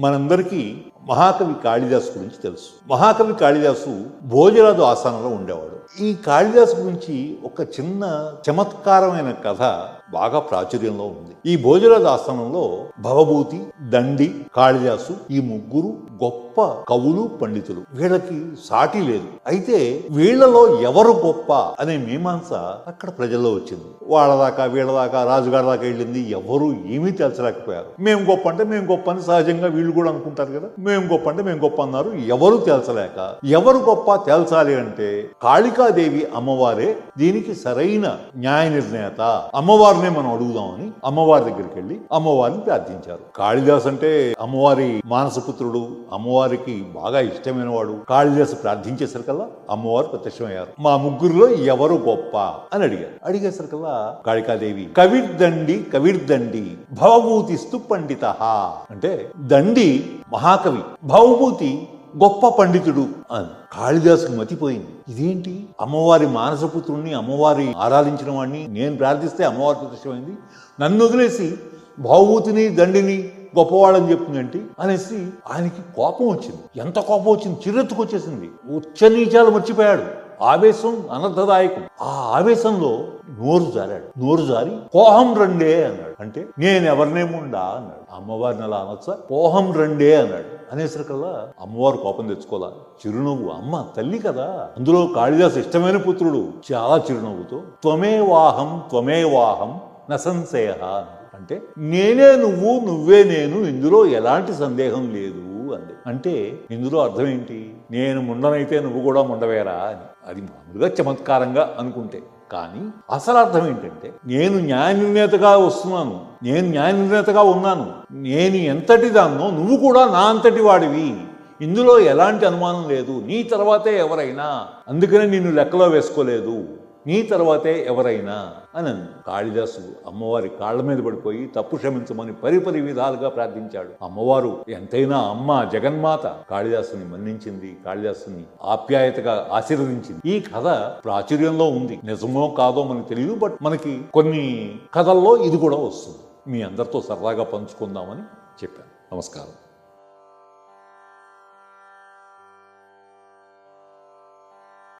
మనందరికీ మహాకవి కాళిదాసు గురించి తెలుసు. మహాకవి కాళిదాసు భోజరాజు ఆస్థానంలో ఉండేవాడు. ఈ కాళిదాసు గురించి ఒక చిన్న చమత్కారమైన కథ బాగా ప్రాచుర్యంలో ఉంది. ఈ భోజరాజు ఆస్థానంలో భవభూతి, దండి, కాళిదాసు ఈ ముగ్గురు గొప్ప కవులు, పండితులు. వీళ్ళకి సాటి లేదు. అయితే వీళ్లలో ఎవరు గొప్ప అనే మీమాంస అక్కడ ప్రజల్లో వచ్చింది. వాళ్ళదాకా వీళ్ళదాకా రాజుగారి దాకా వెళ్ళింది. ఎవరు ఏమీ తేల్చలేకపోయారు. మేము గొప్ప అంటే మేము గొప్ప అని సహజంగా వీళ్ళు కూడా అనుకుంటారు కదా. మేము గొప్ప అంటే మేము గొప్ప అన్నారు. ఎవరు తేల్చలేక ఎవరు గొప్ప తేల్చాలి అంటే కాళికాదేవి అమ్మవారే దీనికి సరైన న్యాయ నిర్ణేత. అమ్మవారినే మనం అడుగుదామని అమ్మవారి దగ్గరికి వెళ్ళి అమ్మవారిని ప్రార్థించారు. కాళిదాసు అంటే అమ్మవారి మానసపుత్రుడు, అమ్మవారికి బాగా ఇష్టమైన వాడు. కాళిదాసు ప్రార్థించేసరికల్లా అమ్మవారు ప్రత్యక్షమయ్యారు. మా ముగ్గురులో ఎవరు గొప్ప అని అడిగారు. అడిగేసరికల్లా కాళికాదేవి కవిర్దండి కవిర్దండి భవభూతిస్తు పండిత అంటే దండి మహాకవి, భవభూతి గొప్ప పండితుడు అని. కాళిదాసుకు మతిపోయింది. ఇదేంటి, అమ్మవారి మానసపుత్రుణ్ణి, అమ్మవారి ఆరాధించిన వాడిని నేను ప్రార్థిస్తే అమ్మవారి ప్రత్యక్షమైంది, నన్ను వదిలేసి భవభూతిని దండిని గొప్పవాడని చెప్తుందేంటి అనేసి ఆయనకి కోపం వచ్చింది. ఎంత కోపం వచ్చింది, చిరెత్తుకొచ్చేసింది. ఉచ్చ నీచాలు మర్చిపోయాడు. ఆవేశం అనర్థదాయకం. ఆ ఆవేశంలో నోరు జారాడు. నోరు జారి పోహం రండే అన్నాడు. అంటే నేనెవరినేముండా అన్నాడు. అమ్మవారిని అలా అనొచ్చా? పోహం రండే అన్నాడు. అనేసరికల్లా అమ్మవారు కోపం తెచ్చుకోవాలా, చిరునవ్వు. అమ్మ తల్లి కదా, అందులో కాళిదాసు ఇష్టమైన పుత్రుడు. చాలా చిరునవ్వుతో త్వమే వాహం నసంశయ అంటే నేనే నువ్వు, నువ్వే నేను, ఇందులో ఎలాంటి సందేహం లేదు అంది. అంటే ఇందులో అర్థం ఏంటి? నేను ముండనైతే నువ్వు కూడా ముండవేరా అని. అది మామూలుగా చమత్కారంగా అనుకుంటే, కానీ అసలు అర్థం ఏంటంటే నేను న్యాయ నిర్ణేతగా వస్తున్నాను, నేను న్యాయ నిర్ణేతగా ఉన్నాను, నేను ఎంతటి దాన్నో నువ్వు కూడా నా అంతటి వాడివి, ఇందులో ఎలాంటి అనుమానం లేదు. నీ తర్వాతే ఎవరైనా, అందుకనే నిన్ను లెక్కలో వేసుకోలేదు, నీ తర్వాతే ఎవరైనా అని. కాళిదాసు అమ్మవారి కాళ్ల మీద పడిపోయి తప్పు క్షమించమని పరిపరి విధాలుగా ప్రార్థించాడు. అమ్మవారు ఎంతైనా అమ్మ, జగన్మాత, కాళిదాసుని మన్నించింది, కాళిదాసుని ఆప్యాయతగా ఆశీర్వదించింది. ఈ కథ ప్రాచుర్యంలో ఉంది. నిజమో కాదో మనకు తెలియదు, బట్ మనకి కొన్ని కథల్లో ఇది కూడా వస్తుంది. మీ అందరితో సరదాగా పంచుకుందామని చెప్పాను. నమస్కారం.